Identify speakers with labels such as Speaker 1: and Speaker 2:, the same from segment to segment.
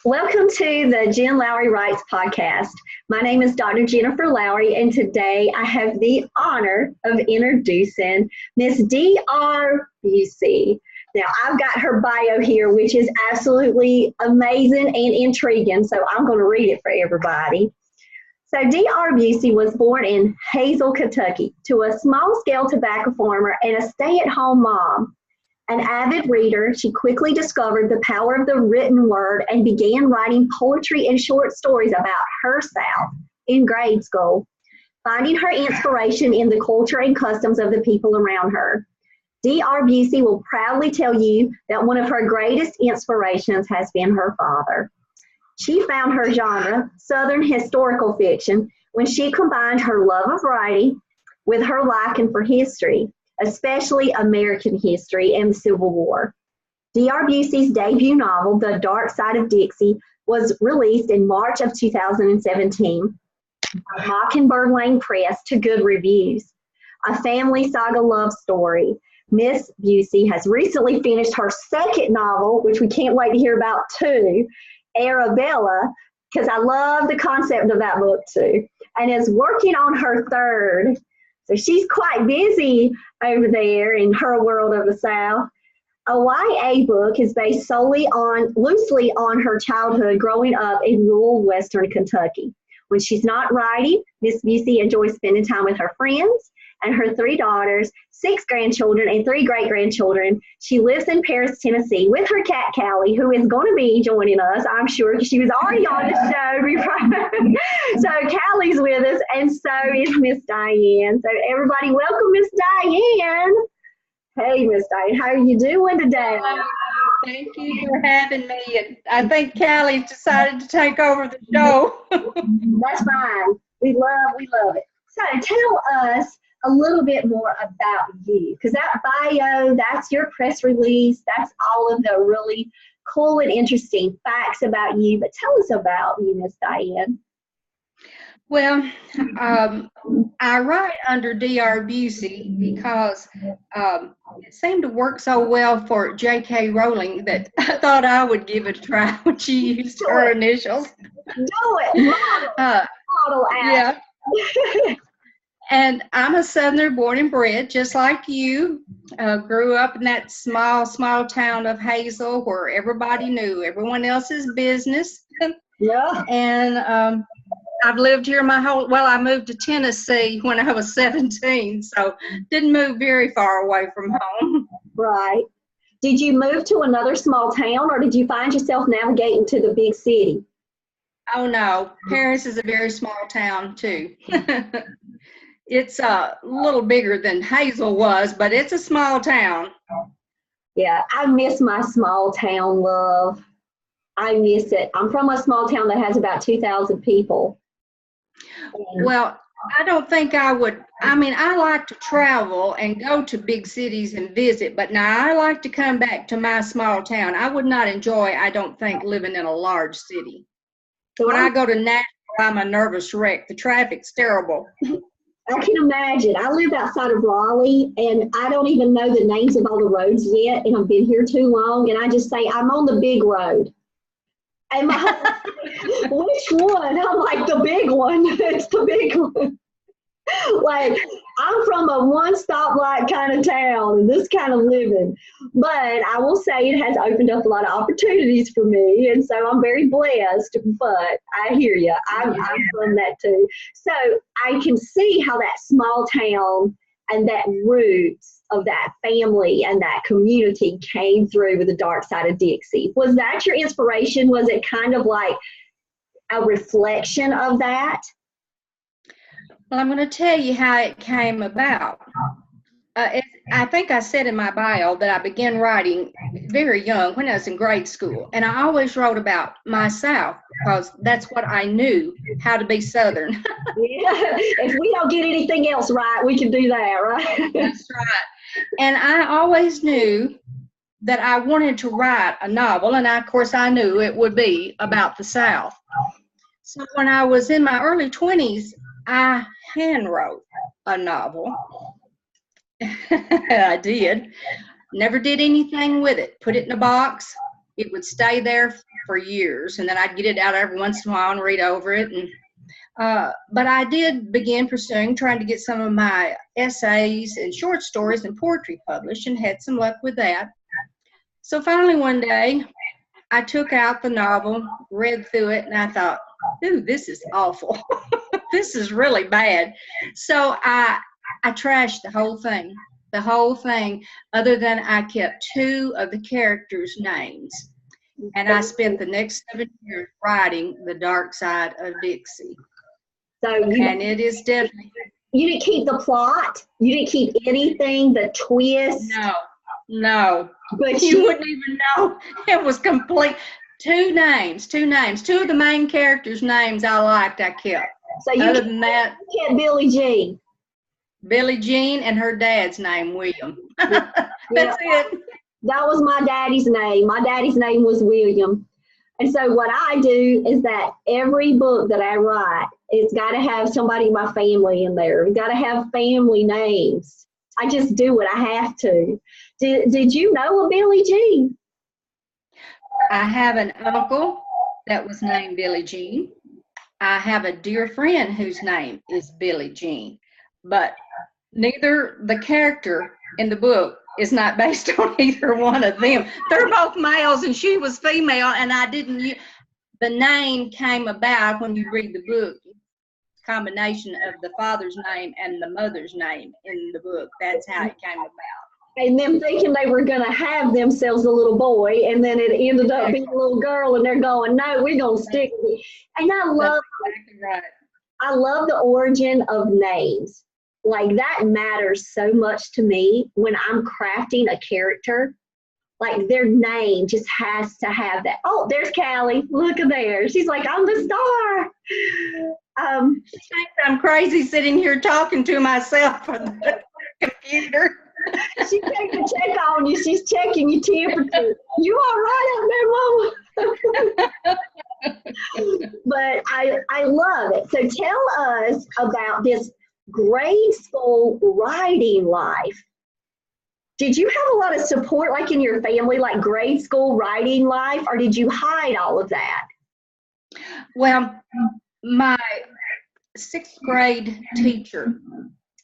Speaker 1: Welcome to the Jen Lowry Writes podcast. My name is Dr. Jennifer Lowry, and today I have the honor of introducing Miss D.R. Bucy. Now, I've got her bio here, which is absolutely amazing and intriguing, so I'm going to read it for everybody. So D.R. Bucy was born in Hazel, Kentucky, to a small-scale tobacco farmer and a stay-at-home mom. An avid reader, she quickly discovered the power of the written word and began writing poetry and short stories about her South in grade school, finding her inspiration in the culture and customs of the people around her. D.R. Bucy will proudly tell you that one of her greatest inspirations has been her father. She found her genre, Southern historical fiction, when she combined her love of writing with her liking for history, especially American history and the Civil War. D.R. Bucy's debut novel, The Dark Side of Dixie, was released in March of 2017 by Mockingbird Lane Press to good reviews. A family saga love story, Miss Bucy has recently finished her second novel, which we can't wait to hear about too, Arabella, because I love the concept of that book too, and is working on her third. So she's quite busy over there in her world of the South. A YA book is based loosely on her childhood growing up in rural Western Kentucky. When she's not writing, Miss Bucy enjoys spending time with her friends and her 3 daughters, 6 grandchildren, and 3 great-grandchildren. She lives in Paris, Tennessee with her cat, Callie, who is going to be joining us, I'm sure, because she was already on the show before. So Callie's with us, and so is Miss Diane. So everybody, welcome Miss Diane. Hey, Miss Diane, how are you doing today?
Speaker 2: Thank you for having me. And I think Callie's decided to take over the show.
Speaker 1: That's fine. We love it. So tell us a little bit more about you, because that bio, that's your press release, that's all of the really cool and interesting facts about you. But tell us about you, Miss Diane.
Speaker 2: Well, I write under D.R. Bucy because it seemed to work so well for J.K. Rowling that I thought I would give it a try when she used her initials.
Speaker 1: Do it. Model out.
Speaker 2: Yeah. And I'm a Southerner born and bred, just like you. Grew up in that small town of Hazel where everybody knew everyone else's business.
Speaker 1: Yeah.
Speaker 2: And I've lived here I moved to Tennessee when I was 17, so didn't move very far away from home.
Speaker 1: Right. Did you move to another small town, or did you find yourself navigating to the big city?
Speaker 2: Oh, no. Paris is a very small town, too. It's a little bigger than Hazel was, but it's a small town.
Speaker 1: Yeah, I miss my small town love. I miss it. I'm from a small town that has about 2,000 people.
Speaker 2: Well, I don't think I would. I mean, I like to travel and go to big cities and visit, but now I like to come back to my small town. I would not enjoy, I don't think, living in a large city. When I go to Nashville, I'm a nervous wreck. The traffic's terrible.
Speaker 1: I can imagine. I live outside of Raleigh, and I don't even know the names of all the roads yet, and I've been here too long, and I just say, I'm on the big road. And my husband, which one? I'm like, the big one. It's the big one. Like, I'm from a one stoplight kind of town and this kind of living. But I will say it has opened up a lot of opportunities for me. And so I'm very blessed. But I hear you. I'm from that too. So I can see how that small town and that roots of that family and that community came through with The Dark Side of Dixie. Was that your inspiration? Was it kind of like a reflection of that?
Speaker 2: Well, I'm going to tell you how it came about. I think I said in my bio that I began writing very young when I was in grade school. And I always wrote about my South because that's what I knew, how to be Southern.
Speaker 1: Yeah. If we don't get anything else right, we can do that, right?
Speaker 2: That's right. And I always knew that I wanted to write a novel. And of course, I knew it would be about the South. So when I was in my early 20s, I hand wrote a novel. I did. Never did anything with it. Put it in a box. It would stay there for years, and then I'd get it out every once in a while and read over it. And but I did begin trying to get some of my essays and short stories and poetry published, and had some luck with that. So finally one day, I took out the novel, read through it, and I thought, ooh, this is awful. This is really bad. So I trashed the whole thing, other than I kept 2 of the characters' names. And I spent the next 7 years writing The Dark Side of Dixie. And it is definitely.
Speaker 1: You didn't keep the plot? You didn't keep anything, the twist?
Speaker 2: No. But you wouldn't even know. It was complete. 2 names. 2 of the main characters' names I liked, I kept.
Speaker 1: So you
Speaker 2: Other than that,
Speaker 1: kept Billie Jean.
Speaker 2: Billie Jean and her dad's name, William. That's it.
Speaker 1: That was my daddy's name. My daddy's name was William. And so what I do is that every book that I write, it's got to have somebody in my family in there. It's got to have family names. I just do what I have to. Did you know of Billie Jean?
Speaker 2: I have an uncle that was named Billie Jean. I have a dear friend whose name is Billie Jean. But neither the character in the book is not based on either one of them. They're both males and she was female, and I didn't. The name came about when you read the book. Combination of the father's name and the mother's name in the book. That's how it came about.
Speaker 1: And them thinking they were going to have themselves a little boy, and then it ended up being a little girl, and they're going, no, we're going to stick with it. And I love,
Speaker 2: exactly right.
Speaker 1: I love the origin of names. Like, that matters so much to me when I'm crafting a character. Like, their name just has to have that. Oh, there's Callie. Look at there. She's like, I'm the star.
Speaker 2: She thinks I'm crazy sitting here talking to myself on the computer.
Speaker 1: She came to check on you. She's checking your temperature. You all right up there, Mama? But I love it. So tell us about this grade school writing life. Did you have a lot of support, like in your family, like grade school writing life, or did you hide all of that?
Speaker 2: Well, my 6th grade teacher,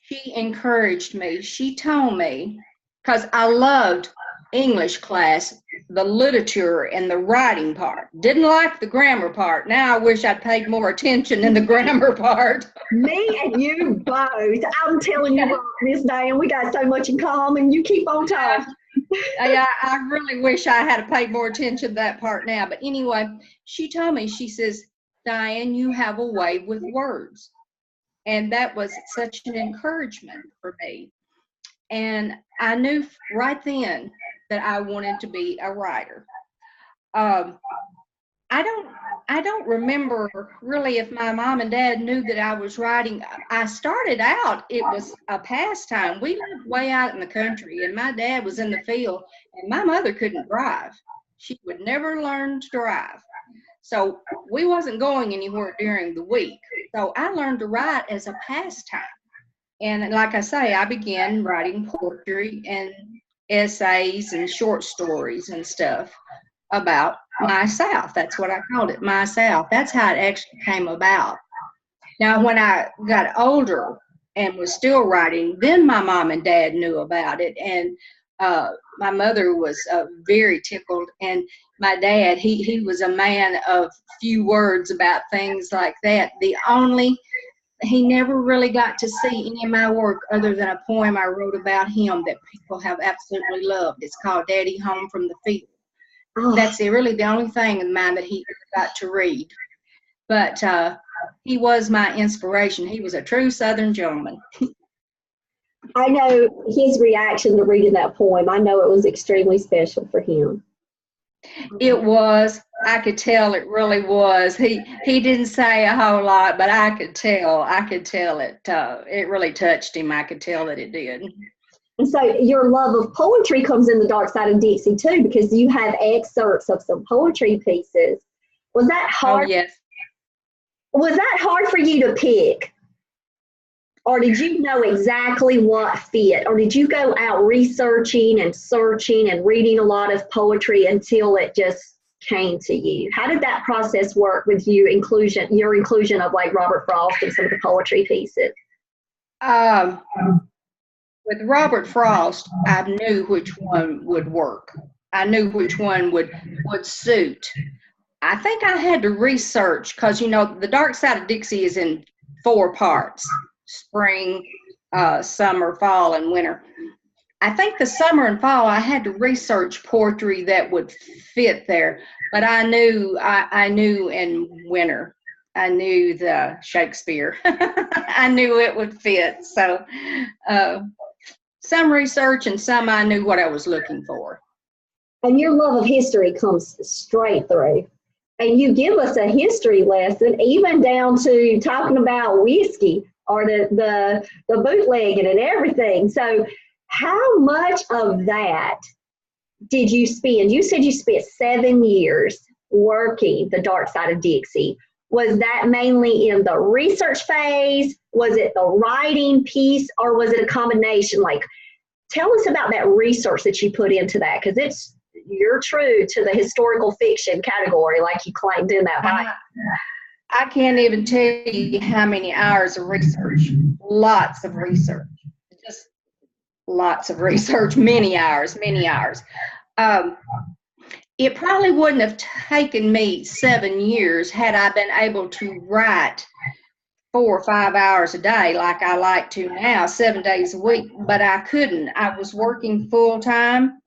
Speaker 2: she encouraged me. She told me, because I loved English class, the literature and the writing part. Didn't like the grammar part. Now I wish I'd paid more attention in the grammar part.
Speaker 1: Me and you both. I'm telling you what, Miss Diane, we got so much in common. You keep on talking.
Speaker 2: I really wish I had paid more attention to that part now. But anyway, she told me, she says, Diane, you have a way with words. And that was such an encouragement for me. And I knew right then that I wanted to be a writer. I don't remember really if my mom and dad knew that I was writing. I started out, it was a pastime. We lived way out in the country, and my dad was in the field, and my mother couldn't drive. She would never learn to drive. So we wasn't going anywhere during the week. So I learned to write as a pastime. And like I say, I began writing poetry and essays and short stories and stuff about my South. That's what I called it, my South. That's how it actually came about. Now, when I got older and was still writing, then my mom and dad knew about it. And my mother was very tickled. And my dad, he was a man of few words about things like that. He never really got to see any of my work other than a poem I wrote about him that people have absolutely loved. It's called Daddy Home from the Field. Oh. That's really the only thing in mine that he got to read. But he was my inspiration. He was a true Southern gentleman.
Speaker 1: I know his reaction to reading that poem. I know it was extremely special for him.
Speaker 2: It was. I could tell it really was. He didn't say a whole lot, but I could tell it. It really touched him. I could tell that it did.
Speaker 1: And so your love of poetry comes in The Dark Side of Dixie too, because you have excerpts of some poetry pieces. Was that hard?
Speaker 2: Oh, yes.
Speaker 1: Was that hard for you to pick? Or did you know exactly what fit? Or did you go out researching and searching and reading a lot of poetry until it just came to you? How did that process work with your inclusion of like Robert Frost and some of the poetry pieces?
Speaker 2: With Robert Frost, I knew which one would work. I knew which one would suit. I think I had to research because, the Dark Side of Dixie is in 4 parts: spring, summer, fall, and winter. I think the summer and fall, I had to research poetry that would fit there. But I knew in winter, I knew the Shakespeare. I knew it would fit. So some research and some I knew what I was looking for.
Speaker 1: And your love of history comes straight through. And you give us a history lesson, even down to talking about whiskey or the bootlegging and everything. So how much of that did you spend? You said you spent 7 years working the Dark Side of Dixie. Was that mainly in the research phase? Was it the writing piece, or was it a combination? Like, tell us about that research that you put into that, because you're true to the historical fiction category, like you claimed in that Bible.
Speaker 2: I can't even tell you how many hours of research. Lots of research. Just lots of research, many hours. It probably wouldn't have taken me 7 years had I been able to write 4 or 5 hours a day like I like to now, 7 days a week, but I couldn't. I was working full time,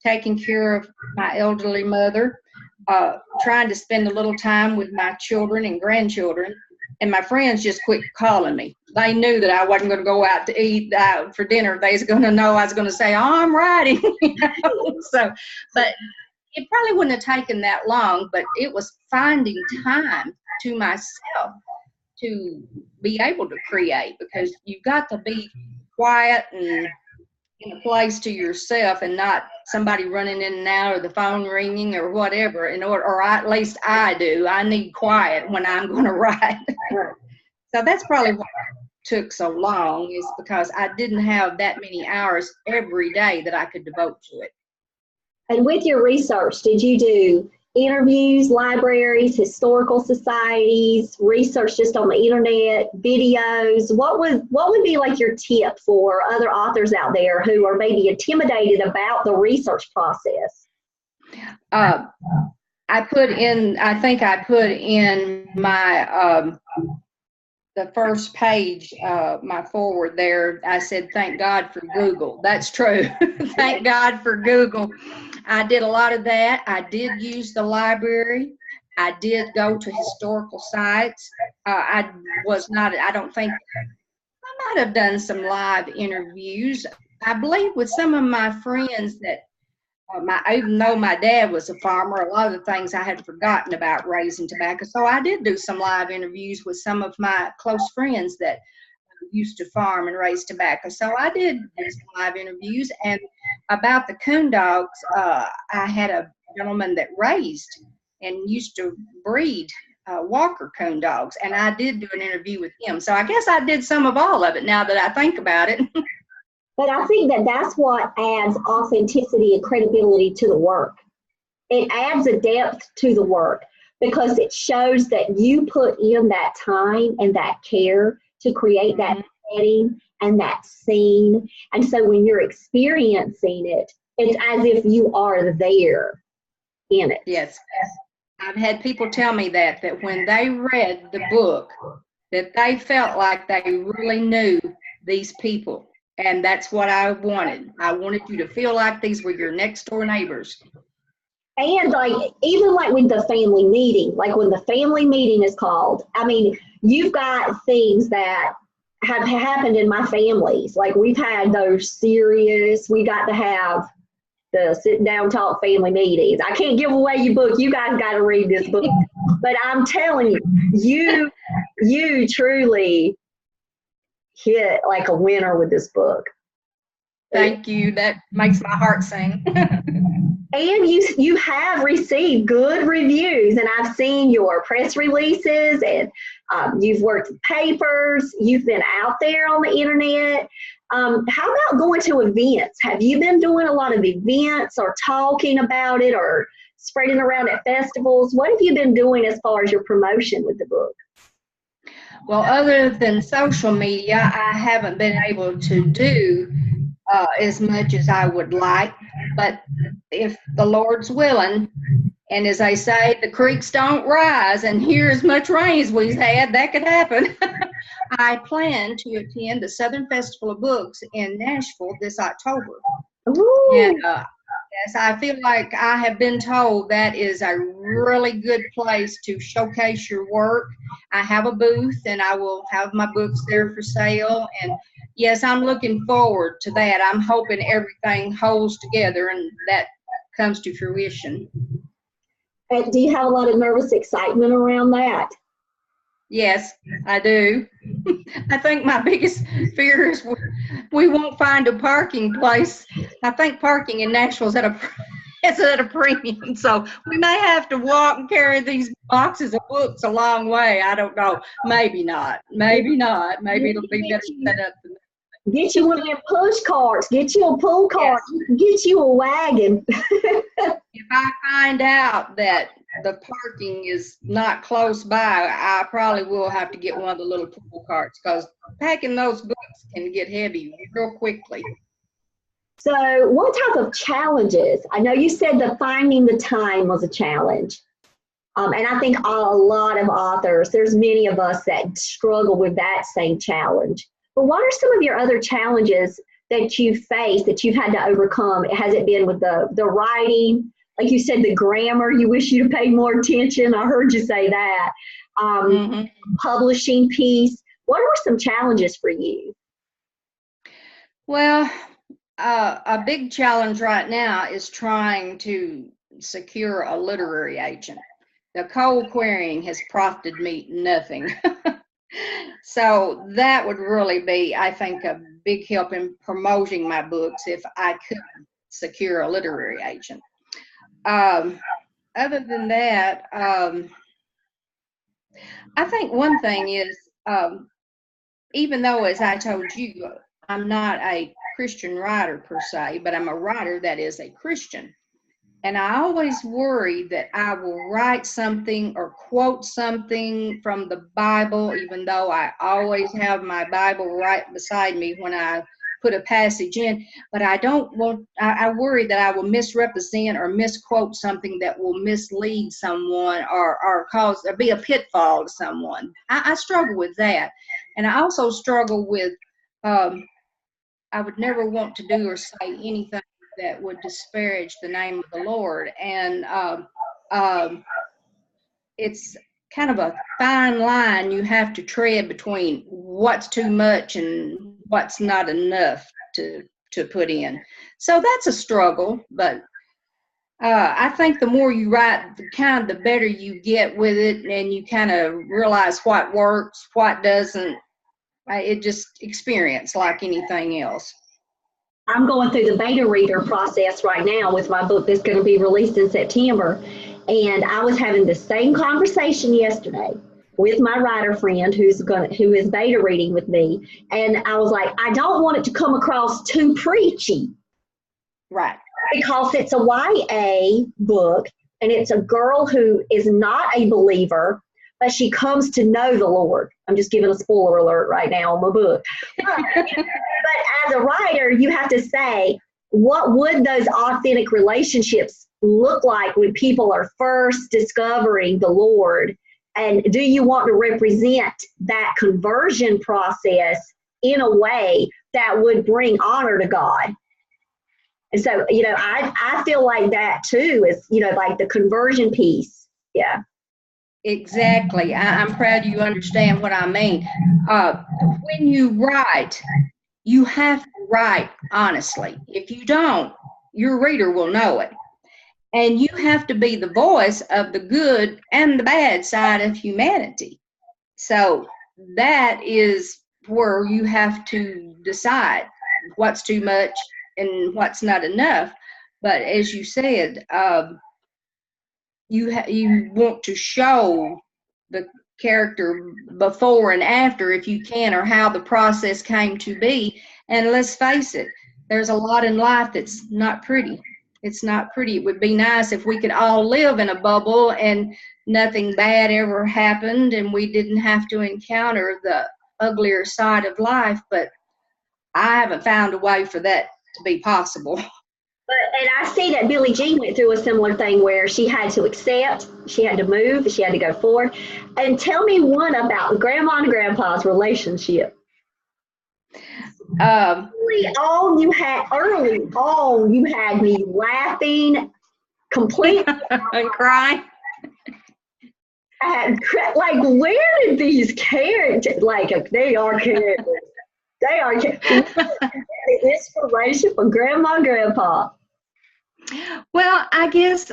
Speaker 2: taking care of my elderly mother, trying to spend a little time with my children and grandchildren, and my friends just quit calling me. They knew that I wasn't going to go out to eat for dinner. They was going to know I was going to say, "Oh, I'm writing." So, but it probably wouldn't have taken that long, but it was finding time to myself to be able to create, because you've got to be quiet and in a place to yourself and not somebody running in and out or the phone ringing or whatever, or at least I do. I need quiet when I'm going to write. So that's probably why it took so long, is because I didn't have that many hours every day that I could devote to it.
Speaker 1: And with your research, did you do interviews, libraries, historical societies, research just on the internet, videos? What would be like your tip for other authors out there who are maybe intimidated about the research process?
Speaker 2: I think I put in my the first page, my forward there, I said, "Thank God for Google." That's true. Thank God for Google. I did a lot of that. I did use the library. I did go to historical sites. I don't think, I might have done some live interviews. I believe with some of my friends that, even though my dad was a farmer, a lot of the things I had forgotten about raising tobacco. So I did do some live interviews with some of my close friends that used to farm and raise tobacco. So I did do some live interviews. And about the coon dogs, I had a gentleman that raised and used to breed Walker coon dogs, and I did do an interview with him. So I guess I did some of all of it now that I think about it.
Speaker 1: But I think that's what adds authenticity and credibility to the work. It adds a depth to the work because it shows that you put in that time and that care to create that setting and that scene. And so when you're experiencing it, it's as if you are there in it.
Speaker 2: Yes. I've had people tell me that when they read the book, that they felt like they really knew these people. And that's what I wanted. I wanted you to feel like these were your next door neighbors.
Speaker 1: And even with the family meeting, like when the family meeting is called, I mean, you've got things that have happened in my families. Like we've had those serious, we got to have the sit down talk family meetings. I can't give away your book. You guys got to read this book. But I'm telling you, you truly hit like a winner with this book.
Speaker 2: Thank you. That makes my heart sing.
Speaker 1: And you have received good reviews, and I've seen your press releases, and you've worked with papers, you've been out there on the internet. How about going to events? Have you been doing a lot of events or talking about it or spreading around at festivals? What have you been doing as far as your promotion with the book?
Speaker 2: Well, other than social media, I haven't been able to do as much as I would like. But if the Lord's willing, and as they say, the creeks don't rise and here as much rain as we've had, that could happen. I plan to attend the Southern Festival of Books in Nashville this October.
Speaker 1: Ooh.
Speaker 2: And yes, I feel like I have been told that is a really good place to showcase your work. I have a booth and I will have my books there for sale. And yes, I'm looking forward to that. I'm hoping everything holds together and that comes to fruition.
Speaker 1: And do you have a lot of nervous excitement around that?
Speaker 2: Yes, I do. I think my biggest fear is we won't find a parking place. I think parking in Nashville is at a premium, so we may have to walk and carry these boxes of books a long way. I don't know. Maybe not. Maybe not. Maybe it'll be better set up than that.
Speaker 1: Get you one of them push carts. Get you a pull cart. Yes. Get you a wagon.
Speaker 2: If I find out that the parking is not close by, I probably will have to get one of the little pull carts because packing those books can get heavy real quickly.
Speaker 1: So what type of challenges? I know you said that finding the time was a challenge. And I think a lot of authors, there's many of us that struggle with that same challenge. But what are some of your other challenges that you face that you've had to overcome? Has it been with the writing? Like you said, the grammar, you wish you'd have paid more attention. I heard you say that. Publishing piece. What are some challenges for you?
Speaker 2: Well, a big challenge right now is trying to secure a literary agent. The cold querying has profited me nothing. So that would really be, I think, a big help in promoting my books if I could secure a literary agent. Other than that, I think one thing is, even though, as I told you, I'm not a Christian writer per se, but I'm a writer that is a Christian. And I always worry that I will write something or quote something from the Bible, even though I always have my Bible right beside me when I put a passage in, but I worry that I will misrepresent or misquote something that will mislead someone or be a pitfall to someone. I struggle with that. And I also struggle with, I would never want to do or say anything that would disparage the name of the Lord. And it's kind of a fine line you have to tread between what's too much and what's not enough to put in. So that's a struggle, but I think the more you write, the better you get with it, and you kind of realize what works, what doesn't. It just experience like anything else.
Speaker 1: I'm going through the beta reader process right now with my book that's going to be released in September. And I was having the same conversation yesterday with my writer friend who is beta reading with me. And I was like, I don't want it to come across too preachy.
Speaker 2: Right.
Speaker 1: Because it's a YA book and it's a girl who is not a believer, but she comes to know the Lord. I'm just giving a spoiler alert right now on my book. But as a writer, you have to say, what would those authentic relationships look like when people are first discovering the Lord? And do you want to represent that conversion process in a way that would bring honor to God? And so, I feel like that too is, like the conversion piece. Yeah.
Speaker 2: Exactly. I'm proud you understand what I mean. When you write, you have to write honestly. If you don't, your reader will know it. And you have to be the voice of the good and the bad side of humanity. So that is where you have to decide what's too much and what's not enough. But as you said, you want to show the character before and after if you can, or how the process came to be. And let's face it, there's a lot in life that's not pretty. it's not pretty. It would be nice if we could all live in a bubble and nothing bad ever happened and we didn't have to encounter the uglier side of life, but I haven't found a way for that to be possible.
Speaker 1: And I see that Billie Jean went through a similar thing where she had to accept, she had to move, she had to go forward. And tell me one about Grandma and Grandpa's relationship. Early on, you had me laughing completely
Speaker 2: and crying.
Speaker 1: Like, where did these characters, like, they are characters. They are inspiration for Grandma and Grandpa.
Speaker 2: Well, I guess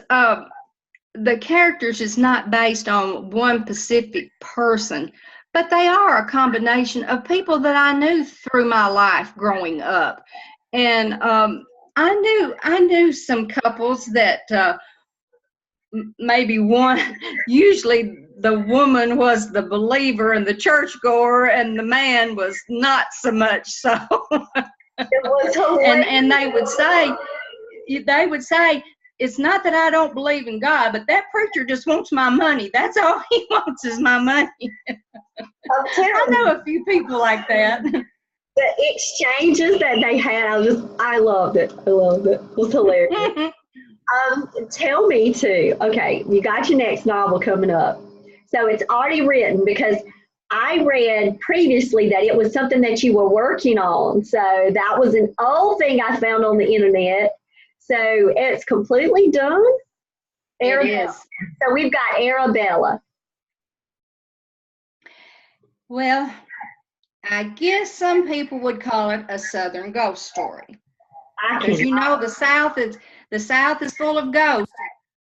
Speaker 2: the characters is not based on one specific person, but they are a combination of people that I knew through my life growing up. And I knew some couples that maybe one, usually the woman was the believer and the churchgoer, and the man was not so much so.
Speaker 1: It was hilarious.
Speaker 2: And they would say, it's not that I don't believe in God, but that preacher just wants my money. That's all he wants is my money. I know a few people like that.
Speaker 1: The exchanges that they had, I loved it. I loved it. It was hilarious. Tell me too. Okay, you got your next novel coming up. So it's already written, because I read previously that it was something that you were working on. So that was an old thing I found on the internet. So it's completely done.
Speaker 2: It is.
Speaker 1: So we've got Arabella.
Speaker 2: Well, I guess some people would call it a Southern ghost story. Because you know the South is full of ghosts.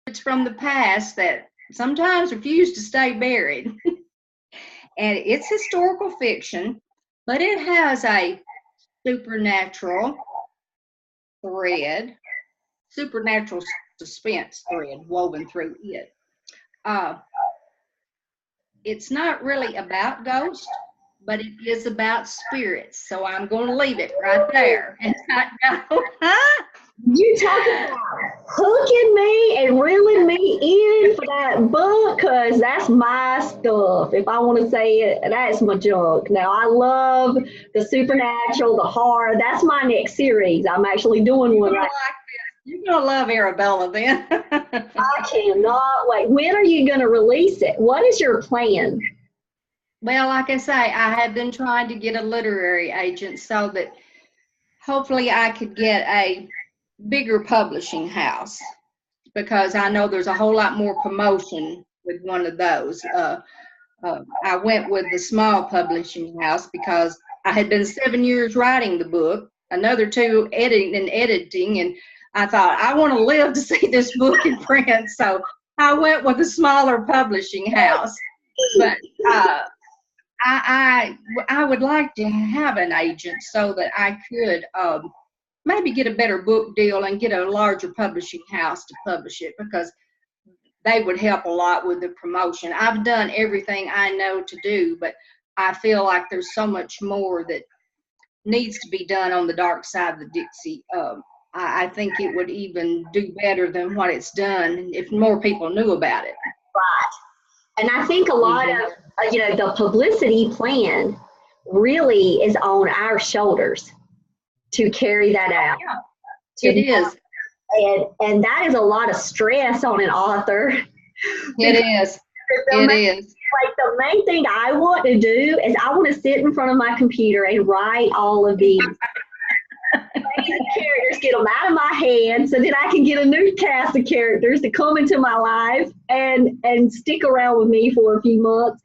Speaker 2: It's from the past that sometimes refuse to stay buried. And it's historical fiction, but it has a supernatural suspense thread woven through it. It's not really about ghosts, but it is about spirits. So I'm going to leave it right there and not go.
Speaker 1: You talking about hooking me and reeling me in for that book, because that's my stuff. If I want to say it, that's my junk. Now, I love the supernatural, the horror. That's my next series. I'm actually doing one right now.
Speaker 2: You're going to love Arabella then.
Speaker 1: I cannot wait. When are you going to release it? What is your plan?
Speaker 2: Well, like I say, I have been trying to get a literary agent so that hopefully I could get a bigger publishing house, because I know there's a whole lot more promotion with one of those. I went with the small publishing house because I had been 7 years writing the book, another 2 editing, and I thought, I want to live to see this book in print, so I went with a smaller publishing house. But I would like to have an agent so that I could maybe get a better book deal and get a larger publishing house to publish it, because they would help a lot with the promotion. I've done everything I know to do, but I feel like there's so much more that needs to be done on the Dark Side of the Dixie. I think it would even do better than what it's done if more people knew about it.
Speaker 1: Right. And I think a lot of, the publicity plan really is on our shoulders to carry that out.
Speaker 2: Yeah, it is.
Speaker 1: And that is a lot of stress on an author.
Speaker 2: It is.
Speaker 1: Like, the main thing I want to do is I want to sit in front of my computer and write all of these characters, get them out of my hand, so that I can get a new cast of characters to come into my life and stick around with me for a few months.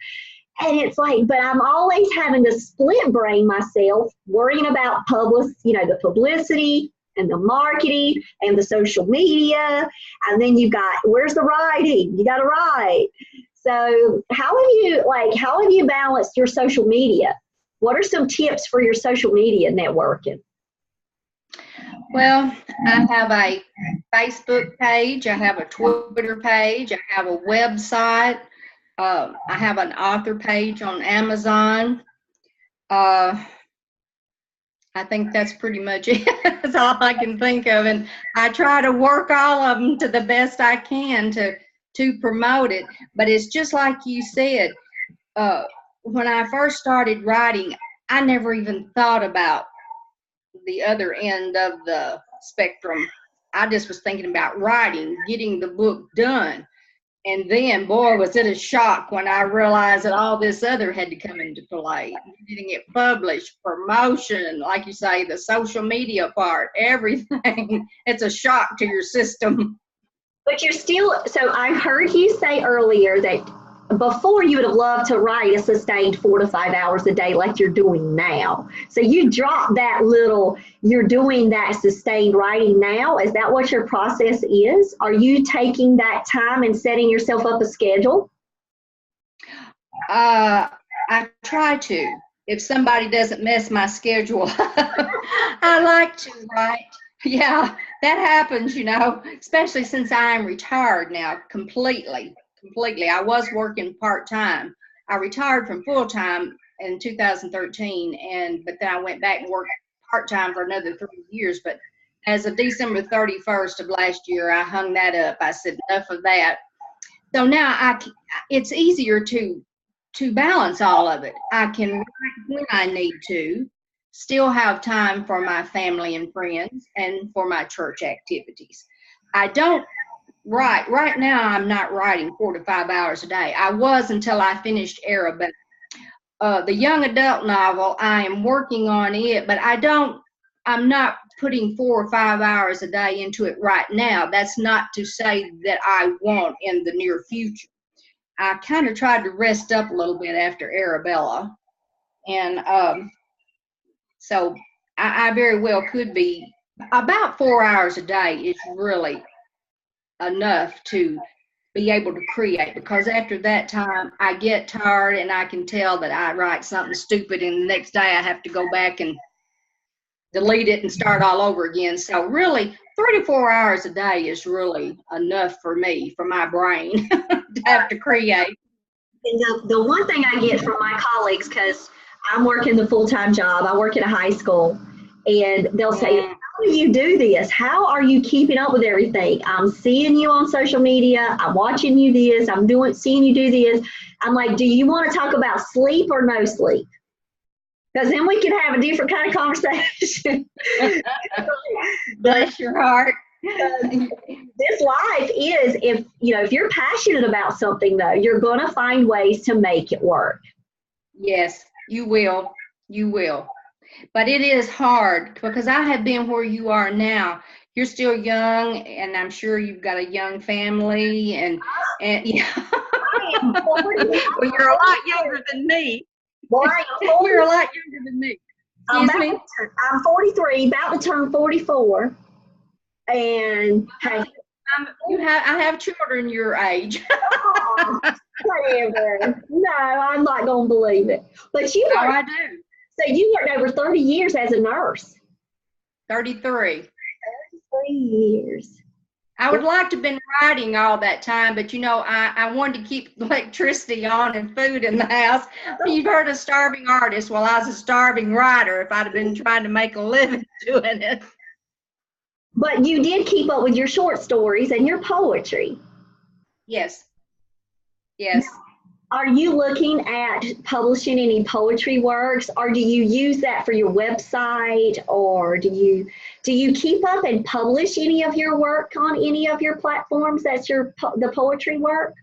Speaker 1: And it's like, but I'm always having to split brain myself, worrying about the publicity and the marketing and the social media. And then you got, where's the writing? You got to write. So how have you balanced your social media? What are some tips for your social media networking?
Speaker 2: Well, I have a Facebook page, I have a Twitter page, I have a website, I have an author page on Amazon. I think that's pretty much it. That's all I can think of. And I try to work all of them to the best I can to promote it. But it's just like you said, when I first started writing, I never even thought about the other end of the spectrum. I just was thinking about writing, getting the book done. And then, boy, was it a shock when I realized that all this other had to come into play. Getting it published, promotion, like you say, the social media part, everything. It's a shock to your system.
Speaker 1: But you're still, so I heard you say earlier that before you would have loved to write a sustained 4 to 5 hours a day like you're doing now. So you dropped that little, you're doing that sustained writing now. Is that what your process is? Are you taking that time and setting yourself up a schedule?
Speaker 2: I try to. If somebody doesn't mess my schedule, I like to write. Yeah, that happens, especially since I am retired now completely. I was working part-time. I retired from full-time in 2013, but then I went back and worked part-time for another 3 years. But as of December 31st of last year, I hung that up. I said, enough of that. So now it's easier to balance all of it. I can write when I need to, still have time for my family and friends and for my church activities. I don't right now I'm not writing 4 to 5 hours a day. I was until I finished Arabella. The young adult novel, I am working on it, but I'm not putting 4 or 5 hours a day into it right now. That's not to say that I won't in the near future. I kind of tried to rest up a little bit after Arabella. And so I very well could be. About 4 hours a day is really enough to be able to create, because after that time I get tired and I can tell that I write something stupid and the next day I have to go back and delete it and start all over again. So really 3 to 4 hours a day is really enough for me, for my brain to have to create.
Speaker 1: And the one thing I get from my colleagues, because I'm working the full-time job, I work at a high school, and they'll say, how do you do this? How are you keeping up with everything? I'm seeing you on social media. I'm watching you this. Seeing you do this. I'm like, do you want to talk about sleep or no sleep? Because then we can have a different kind of conversation.
Speaker 2: Bless your heart.
Speaker 1: This life is, if you're passionate about something, though, you're going to find ways to make it work.
Speaker 2: Yes, you will. You will. But it is hard, because I have been where you are now. You're still young, and I'm sure you've got a young family, and yeah.
Speaker 1: I am 40.
Speaker 2: Well, you're a lot younger than me.
Speaker 1: Well, I am 40.
Speaker 2: We're a lot younger than me. Excuse me?
Speaker 1: I'm 43, about to turn 44, and hey,
Speaker 2: I have children your age.
Speaker 1: Oh, whatever. No, I'm not going to believe it. But
Speaker 2: I do.
Speaker 1: So you worked over 30 years as a nurse.
Speaker 2: 33.
Speaker 1: 33 years.
Speaker 2: I would like to have been writing all that time, but I wanted to keep electricity on and food in the house. You've heard of starving artist. Well, I was a starving writer if I'd have been trying to make a living doing it.
Speaker 1: But you did keep up with your short stories and your poetry.
Speaker 2: Yes. Yes.
Speaker 1: Are you looking at publishing any poetry works, or do you use that for your website, or do you keep up and publish any of your work on any of your platforms? That's the poetry work?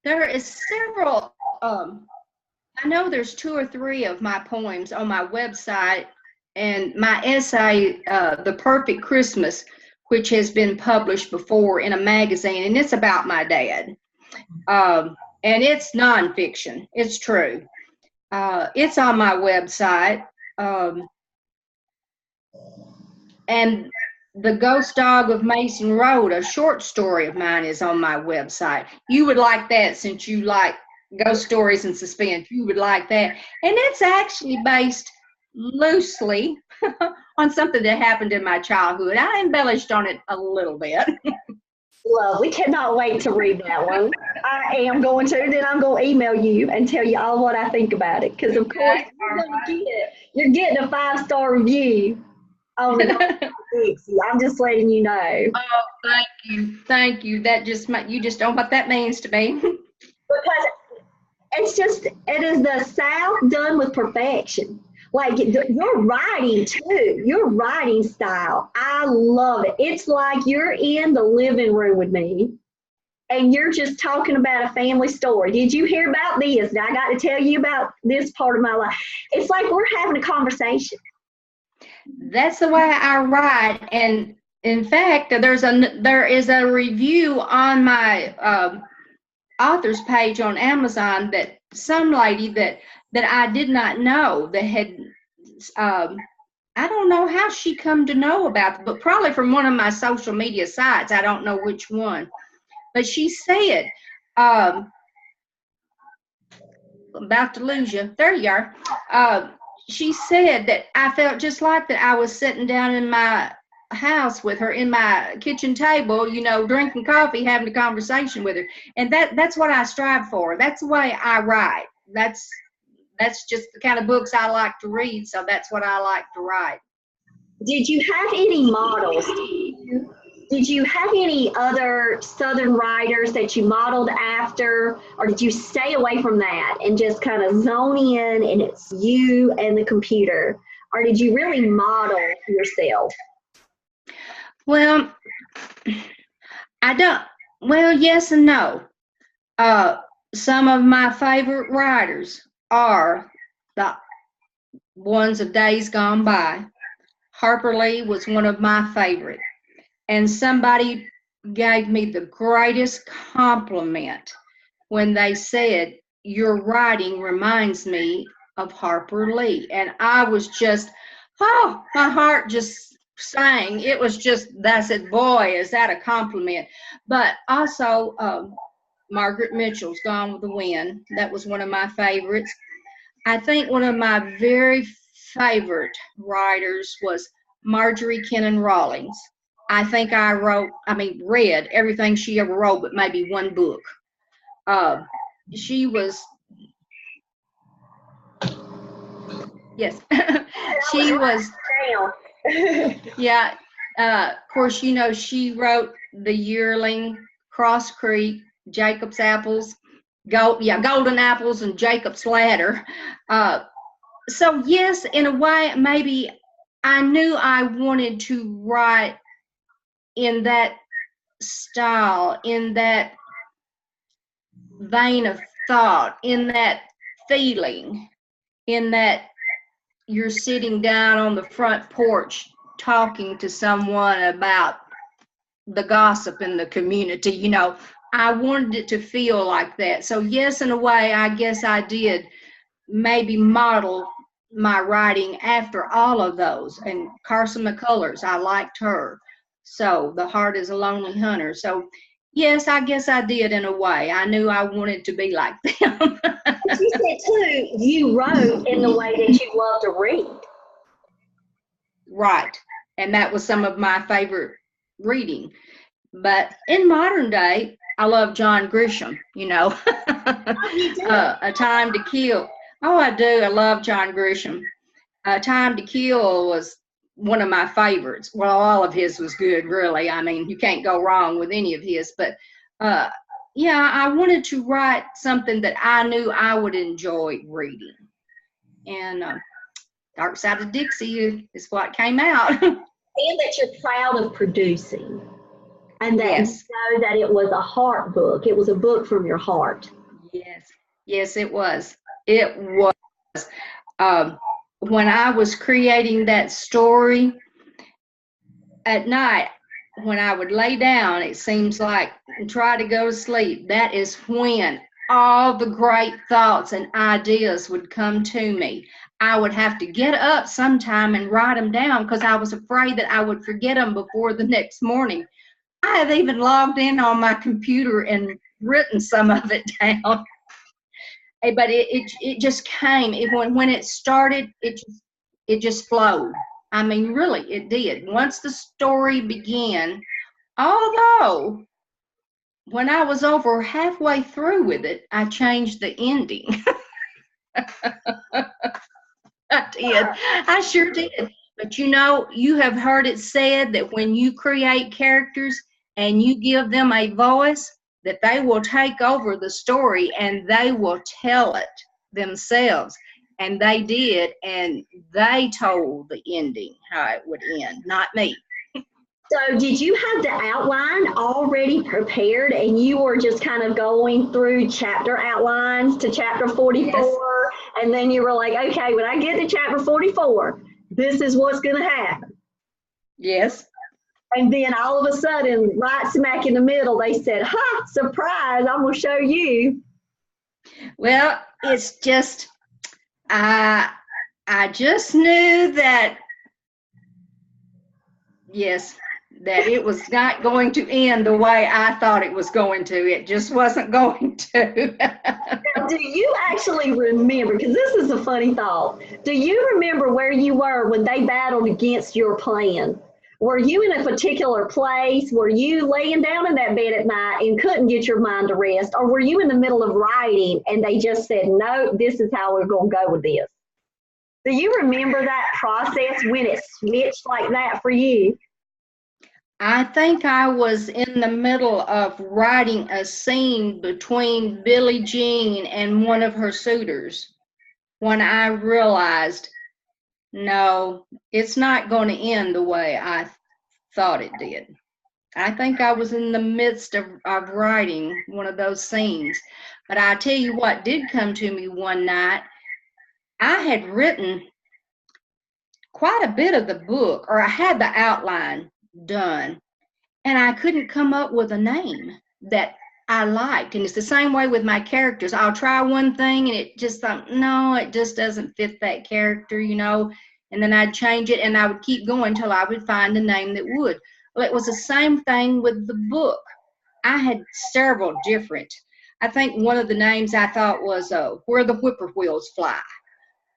Speaker 2: There is several. I know there's 2 or 3 of my poems on my website, and my essay, The Perfect Christmas, which has been published before in a magazine, and it's about my dad. And it's nonfiction. It's true. It's on my website. And The Ghost Dog of Mason Road, a short story of mine, is on my website. You would like that, since you like ghost stories and suspense. You would like that. And it's actually based loosely on something that happened in my childhood. I embellished on it a little bit.
Speaker 1: Love, we cannot wait to read that one. I am going to. Then I'm going to email you and tell you all what I think about it. Because of course
Speaker 2: Okay,
Speaker 1: you're
Speaker 2: all
Speaker 1: going to get it. You're getting a 5-star review on the Dark Side
Speaker 2: right.
Speaker 1: of Dixie. I'm just letting you know.
Speaker 2: Oh, thank you. Thank you. That just you just don't know what that means to me.
Speaker 1: Because it is the South done with perfection. Like your writing too, your writing style, I love it. It's like you're in the living room with me and you're just talking about a family story. Did you hear about this? Now I got to tell you about this part of my life. It's like we're having a conversation.
Speaker 2: That's the way I write. And in fact, there is a review on my author's page on Amazon that some lady that I did not know that had I don't know how she come to know about it, but probably from one of my social media sites. I don't know which one. But she said, about to lose you. There you are. She said that I felt just like that I was sitting down in my house with her in my kitchen table, drinking coffee, having a conversation with her. And that's what I strive for. That's the way I write. That's just the kind of books I like to read, so that's what I like to write.
Speaker 1: Did you have any models? Did you have any other Southern writers that you modeled after, or did you stay away from that and just kind of zone in and it's you and the computer? Or did you really model yourself?
Speaker 2: Well, yes and no. Some of my favorite writers are the ones of days gone by. Harper Lee was one of my favorite. And somebody gave me the greatest compliment when they said, your writing reminds me of Harper Lee. And I was just, my heart just sang. It was just, I said, boy, is that a compliment. But also, Margaret Mitchell's Gone with the Wind. That was one of my favorites. I think one of my very favorite writers was Marjorie Kennan Rawlings. I think I read everything she ever wrote, but maybe one book. She was, yes, she was, yeah. Of course, she wrote The Yearling, Cross Creek, Jacob's Apples, Golden Apples, and Jacob's Ladder. So yes, in a way, maybe I knew I wanted to write in that style, in that vein of thought, in that feeling, in that you're sitting down on the front porch talking to someone about the gossip in the community. I wanted it to feel like that. So yes, in a way, I guess I did maybe model my writing after all of those. And Carson McCullers, I liked her. So The Heart is a Lonely Hunter. So yes, I guess I did in a way. I knew I wanted to be like them.
Speaker 1: But you said too, you wrote in the way that you love to read.
Speaker 2: Right. And that was some of my favorite reading. But in modern day, I love John Grisham, A Time to Kill. Oh, I do. I love John Grisham. A Time to Kill was one of my favorites. Well, all of his was good, really. I mean, you can't go wrong with any of his. But yeah, I wanted to write something that I knew I would enjoy reading. And Dark Side of Dixie is what came out.
Speaker 1: And that you're proud of producing. And that you know that it was a heart book. It was a book from your heart.
Speaker 2: Yes, it was. It was. When I was creating that story at night, when I would lay down, it seems like, and try to go to sleep, that is when all the great thoughts and ideas would come to me. I would have to get up sometime and write them down because I was afraid that I would forget them before the next morning. I have even logged in on my computer and written some of it down. But it just came. When it started, it just flowed. I mean, really, it did. Once the story began, although when I was over halfway through with it, I changed the ending. I did. I sure did. But you know, you have heard it said that when you create characters and you give them a voice, that they will take over the story and they will tell it themselves. And they did, and they told the ending how it would end, not me.
Speaker 1: So did you have the outline already prepared and you were just kind of going through chapter outlines to chapter 44?
Speaker 2: Yes.
Speaker 1: And then you were like, okay, when I get to chapter 44, this is what's going to happen.
Speaker 2: Yes.
Speaker 1: And then all of a sudden, right smack in the middle, they said, ha, surprise, I'm going to show you.
Speaker 2: Well, it's just, I just knew that, yes, that it was not going to end the way I thought it was going to. It just wasn't going to.
Speaker 1: Now, do you actually remember, because this is a funny thought, do you remember where you were when they battled against your plan? Were you in a particular place? Were you laying down in that bed at night and couldn't get your mind to rest? Or were you in the middle of writing and they just said, no, this is how we're going to go with this? Do you remember that process when it switched like that for you?
Speaker 2: I think I was in the middle of writing a scene between Billie Jean and one of her suitors when I realized, no, it's not going to end the way I thought it did. I think I was in the midst of writing one of those scenes. But I tell you what did come to me one night. I had written quite a bit of the book, or I had the outline done, and I couldn't come up with a name that I liked. And it's the same way with my characters. I'll try one thing and it just thought, no, it just doesn't fit that character, you know, and then I'd change it and I would keep going until I would find a name that would. Well, it was the same thing with the book. I had several different. I think one of the names I thought was Where the Whippoorwills Fly.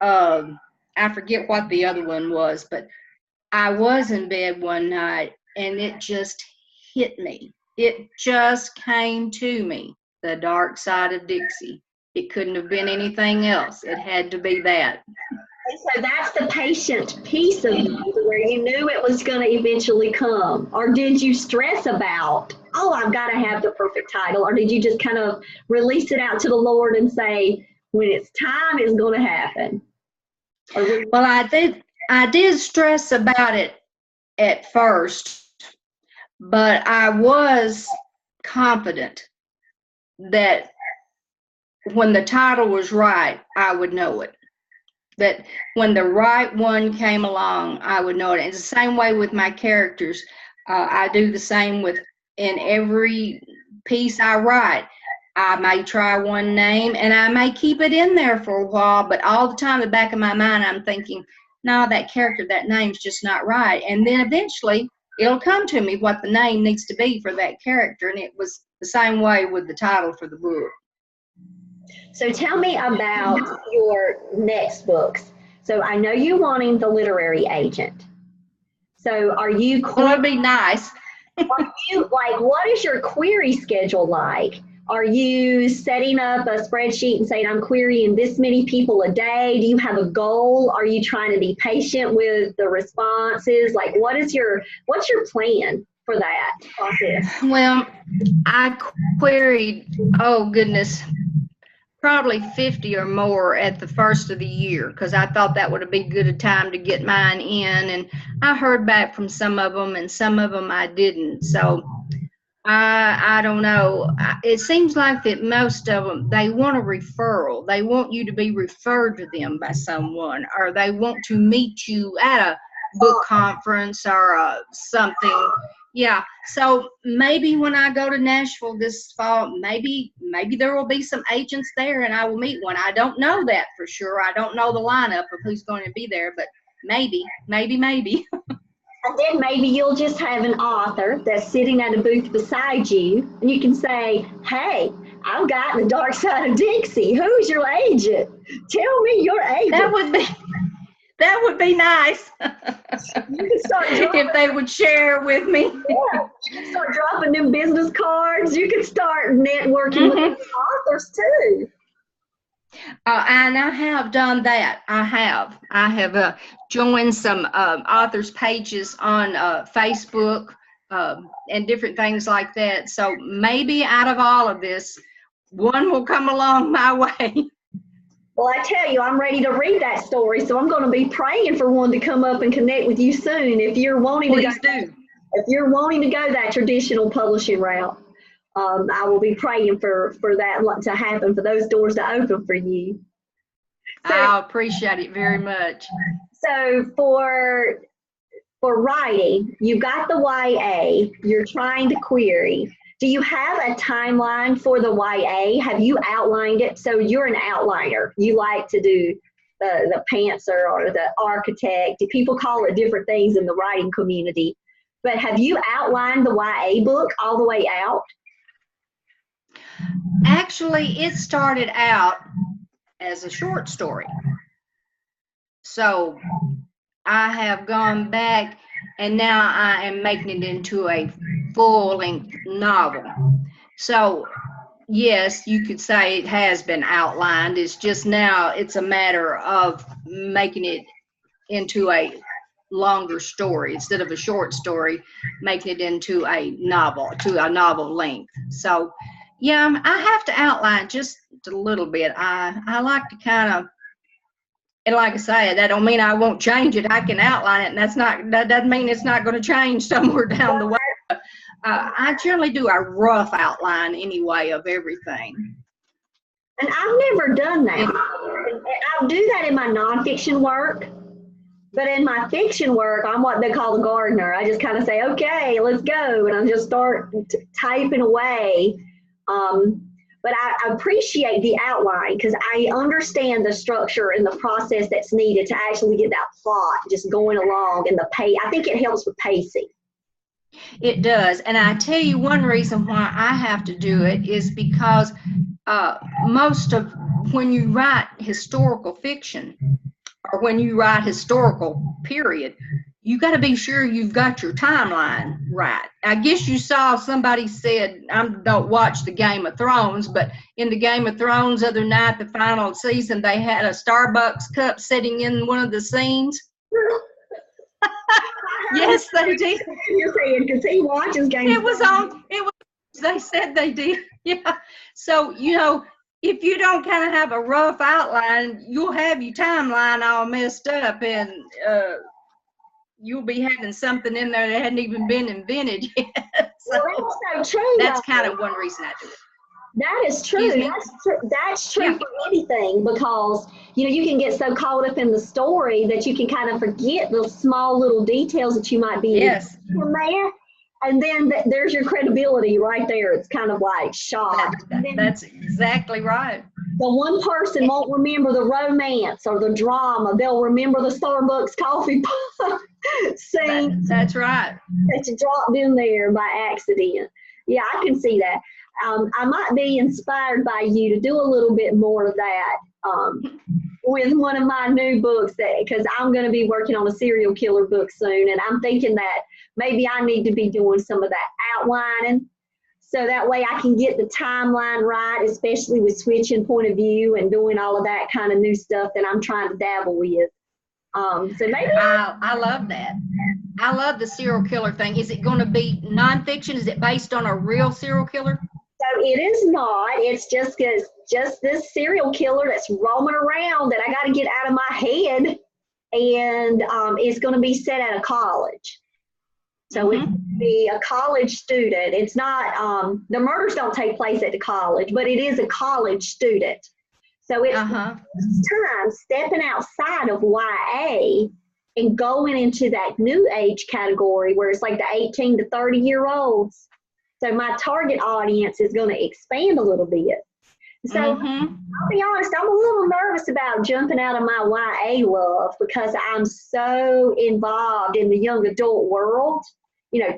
Speaker 2: I forget what the other one was, but I was in bed one night and it just hit me. It just came to me. The Dark Side of Dixie. It couldn't have been anything else. It had to be that.
Speaker 1: And so that's the patient piece of you where you knew it was going to eventually come. Or did you stress about, oh, I've got to have the perfect title? Or did you just kind of release it out to the Lord and say, when it's time, it's going to happen?
Speaker 2: Well, I did stress about it at first, but I was confident that when the title was right, I would know it. That when the right one came along, I would know it. It's the same way with my characters. I do the same with in every piece I write. I may try one name and I may keep it in there for a while, but all the time in the back of my mind, I'm thinking, no, that character, that name's just not right. And then eventually it'll come to me what the name needs to be for that character. And it was the same way with the title for the book.
Speaker 1: So tell me about your next books. So I know you're wanting the literary agent. So are you?
Speaker 2: Well, it'd be nice.
Speaker 1: Are you like? What is your query schedule like? Are you setting up a spreadsheet and saying, I'm querying this many people a day? Do you have a goal? Are you trying to be patient with the responses? Like, what's your plan for that process?
Speaker 2: Well, I queried, oh goodness, probably 50 or more at the first of the year because I thought that would be good a time to get mine in. And I heard back from some of them and some of them I didn't. So I don't know. It seems like that most of them, they want a referral. They want you to be referred to them by someone, or they want to meet you at a book conference or something. Yeah. So maybe when I go to Nashville this fall, maybe there will be some agents there and I will meet one. I don't know that for sure. I don't know the lineup of who's going to be there, but maybe.
Speaker 1: And then maybe you'll just have an author that's sitting at a booth beside you, and you can say, hey, I've got the Dark Side of Dixie. Who's your agent? Tell me your agent.
Speaker 2: That would be nice.
Speaker 1: You can start
Speaker 2: if they would share with me.
Speaker 1: Yeah, you can start dropping them business cards. You can start networking with authors too.
Speaker 2: And I have done that. I have joined some authors' pages on Facebook and different things like that. So maybe out of all of this, one will come along my way.
Speaker 1: Well, I tell you, I'm ready to read that story, so I'm going to be praying for one to come up and connect with you soon. If you're wanting
Speaker 2: Please do.
Speaker 1: If you're wanting to go that traditional publishing route, I will be praying for that to happen, for those doors to open for you. So,
Speaker 2: I appreciate it very much.
Speaker 1: So for writing, you got the YA, you're trying to query. Do you have a timeline for the YA? Have you outlined it? So you're an outliner. You like to do the pantser or the architect. People call it different things in the writing community. But have you outlined the YA book all the way out?
Speaker 2: Actually, it started out as a short story. So I have gone back and now I am making it into a full-length novel. So yes, you could say it has been outlined. It's just now it's a matter of making it into a longer story instead of a short story, making it into a novel, to a novel length. So yeah, I have to outline just a little bit. I like to kind of, and like I say, that don't mean I won't change it. I can outline it, and that doesn't mean it's not going to change somewhere down the way. I generally do a rough outline anyway of everything.
Speaker 1: And I've never done that. I'll do that in my nonfiction work, but in my fiction work, I'm what they call the gardener. I just kind of say, okay, let's go, and I just start typing away. But I appreciate the outline because I understand the structure and the process that's needed to actually get that plot just going along, and the pace. I think it helps with pacing.
Speaker 2: It does. And I tell you, one reason why I have to do it is because most of when you write historical fiction or when you write historical period, you got to be sure you've got your timeline right. I guess you saw somebody said, I don't watch the Game of Thrones, but in the Game of Thrones other night, the final season, they had a Starbucks cup sitting in one of the scenes. Yes, they did.
Speaker 1: You're saying because he watches Game
Speaker 2: of Thrones. They said they did. Yeah. So, if you don't kind of have a rough outline, you'll have your timeline all messed up, and you'll be having something in there that hadn't even been invented yet. So
Speaker 1: well, that's so true.
Speaker 2: That's kind of one reason I do it.
Speaker 1: That is true. That's true for anything, because you can get so caught up in the story that you can kind of forget the small little details that you might be in there. And then there's your credibility right there. It's kind of like shot.
Speaker 2: That's exactly right.
Speaker 1: The one person won't remember the romance or the drama. They'll remember the Starbucks coffee scene.
Speaker 2: That's right.
Speaker 1: That you dropped in there by accident. Yeah, I can see that. I might be inspired by you to do a little bit more of that with one of my new books, because I'm going to be working on a serial killer book soon, and I'm thinking that maybe I need to be doing some of that outlining so that way I can get the timeline right, especially with switching point of view and doing all of that kind of new stuff that I'm trying to dabble with. So maybe
Speaker 2: I love that. I love the serial killer thing. Is it going to be nonfiction? Is it based on a real serial killer?
Speaker 1: So it is not. It's just this serial killer that's roaming around that I got to get out of my head, and it's going to be set at a college. So it's going to be a college student. It's not, the murders don't take place at the college, but it is a college student. So it's time stepping outside of YA and going into that new age category where it's like the 18 to 30-year-olds. So my target audience is going to expand a little bit. So I'll be honest, I'm a little nervous about jumping out of my YA love because I'm so involved in the young adult world,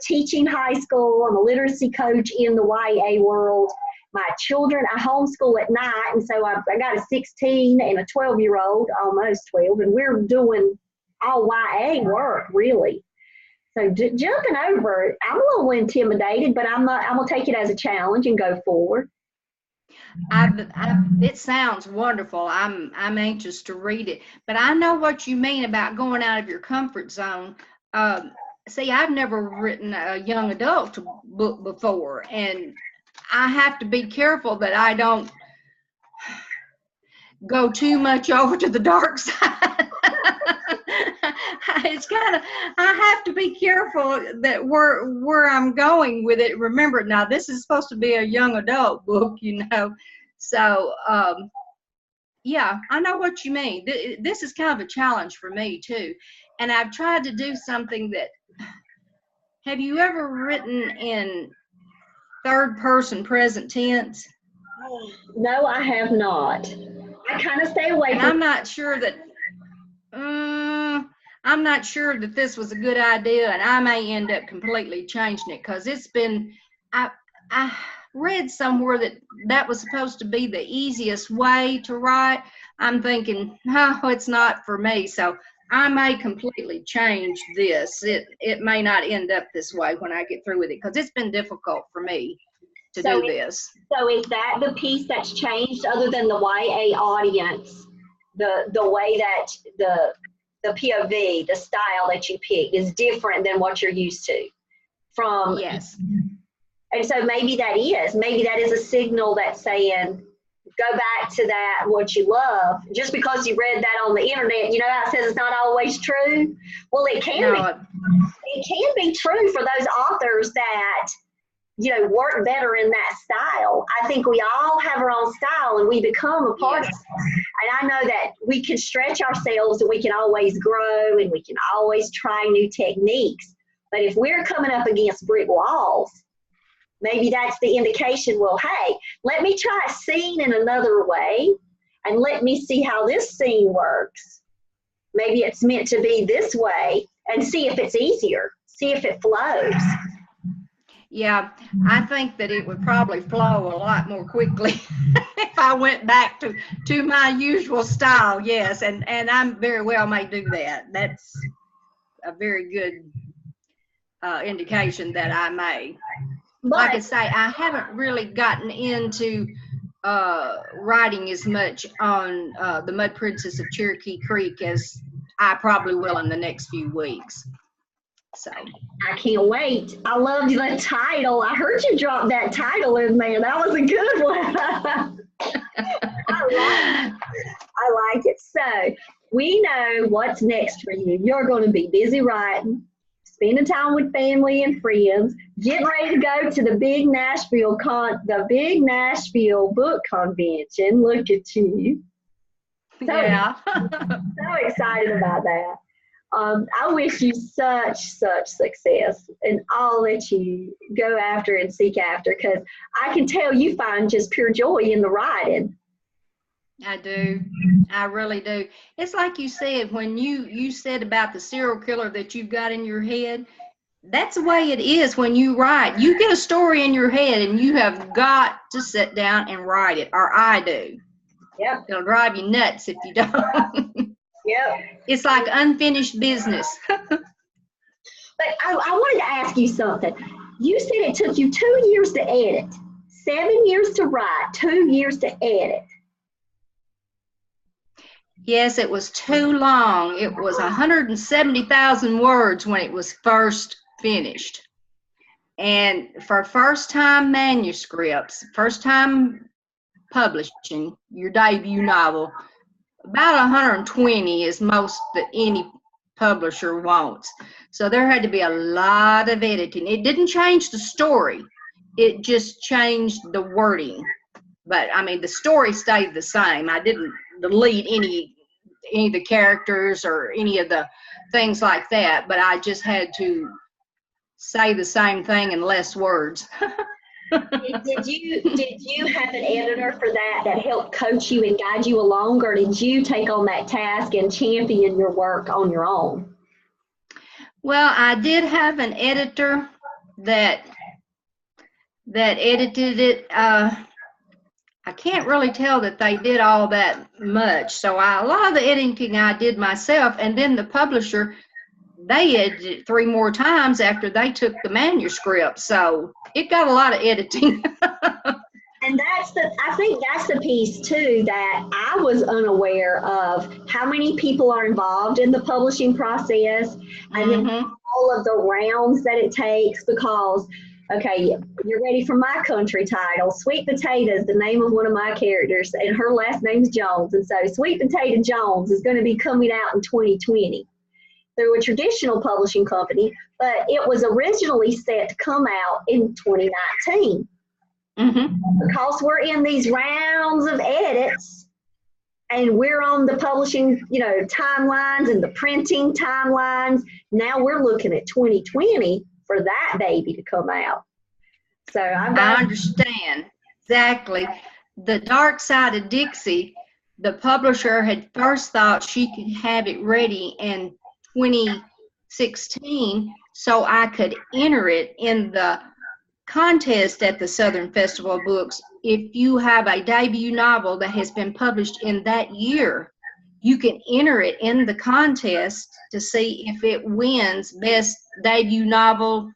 Speaker 1: teaching high school. I'm a literacy coach in the YA world. My children, I homeschool at night, and so I got a 16 and a 12-year-old, almost 12, and we're doing all YA work, really. So jumping over it, I'm a little intimidated, but I'm gonna take it as a challenge and go forward.
Speaker 2: It sounds wonderful. I'm anxious to read it, but I know what you mean about going out of your comfort zone. See, I've never written a young adult book before, and I have to be careful that I don't go too much over to the dark side. It's kind of, I have to be careful that where I'm going with it. Remember, now this is supposed to be a young adult book, you know. So yeah, I know what you mean. This is kind of a challenge for me too, and I've tried to do something that. Have you ever written in third person present tense?
Speaker 1: No, I have not. I kind of stay away from.
Speaker 2: I'm not sure that. I'm not sure that this was a good idea, and I may end up completely changing it, because it's been. I read somewhere that was supposed to be the easiest way to write. I'm thinking, no, it's not for me. So I may completely change this. It may not end up this way when I get through with it, because it's been difficult for me to do this.
Speaker 1: So is that the piece that's changed, other than the YA audience, the way that the POV, the style that you picked is different than what you're used to from?
Speaker 2: Yes.
Speaker 1: And so maybe that is a signal that's saying, go back to that, what you love. Just because you read that on the internet, you know how it says it's not always true? Well, it can be true for those authors that, you know, work better in that style. I think we all have our own style, and we become a part of it. And I know that we can stretch ourselves, and we can always grow, and we can always try new techniques. But if we're coming up against brick walls, maybe that's the indication, well, hey, let me try a scene in another way, and let me see how this scene works. Maybe it's meant to be this way, and see if it's easier, see if it flows.
Speaker 2: Yeah, I think that it would probably flow a lot more quickly if I went back to my usual style, yes, and I'm very well may do that. That's a very good indication that I may. Like I say, I haven't really gotten into writing as much on the Mud Princess of Cherokee Creek as I probably will in the next few weeks. So
Speaker 1: I can't wait. I loved the title. I heard you drop that title in there. That was a good one. I like it. So we know what's next for you. You're going to be busy writing, spending time with family and friends, getting ready to go to the big Nashville book convention. Look at you.
Speaker 2: Yeah.
Speaker 1: So excited about that. I wish you such success in all that you go after and seek after, because I can tell you find just pure joy in the writing.
Speaker 2: I do. I really do. It's like you said, when you said about the serial killer that you've got in your head, that's the way it is when you write. You get a story in your head, and you have got to sit down and write it, or I do.
Speaker 1: Yep.
Speaker 2: It'll drive you nuts if you don't.
Speaker 1: Yep.
Speaker 2: It's like unfinished business.
Speaker 1: But I wanted to ask you something. You said it took you 2 years to edit, 7 years to write, 2 years to edit.
Speaker 2: Yes, it was too long. It was 170,000 words when it was first finished. And for first-time manuscripts, first-time publishing your debut novel, about 120 is most that any publisher wants. So there had to be a lot of editing. It didn't change the story. It just changed the wording. But I mean, the story stayed the same. I didn't delete any of the characters or any of the things like that, but I just had to say the same thing in less words.
Speaker 1: Did you have an editor for that helped coach you and guide you along, or did you take on that task and champion your work on your own?
Speaker 2: Well, I did have an editor that edited it. I I can't really tell that they did all that much. So a lot of the editing I did myself, and then the publisher, they edited it 3 more times after they took the manuscript. So it got a lot of editing.
Speaker 1: And I think that's the piece too that I was unaware of, how many people are involved in the publishing process, and then all of the rounds that it takes, because, okay, you're ready for my country title. Sweet Potato is the name of one of my characters, and her last name's Jones. And so Sweet Potato Jones is going to be coming out in 2020 through a traditional publishing company, but it was originally set to come out in 2019. Because we're in these rounds of edits, and we're on the publishing, timelines and the printing timelines. Now we're looking at 2020 for that baby to come out. So I
Speaker 2: understand exactly. The Dark Side of Dixie, the publisher had first thought she could have it ready in 2016, so I could enter it in the contest at the Southern Festival of Books. If you have a debut novel that has been published in that year, you can enter it in the contest to see if it wins best debut novel.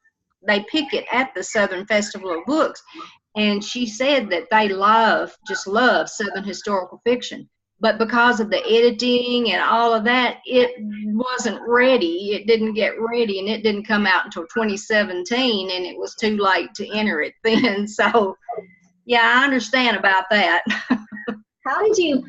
Speaker 2: They pick it at the Southern Festival of Books. And she said that they just love Southern historical fiction. But because of the editing and all of that, it wasn't ready. It didn't get ready, and it didn't come out until 2017, and it was too late to enter it then. So, yeah, I understand about that.
Speaker 1: How did you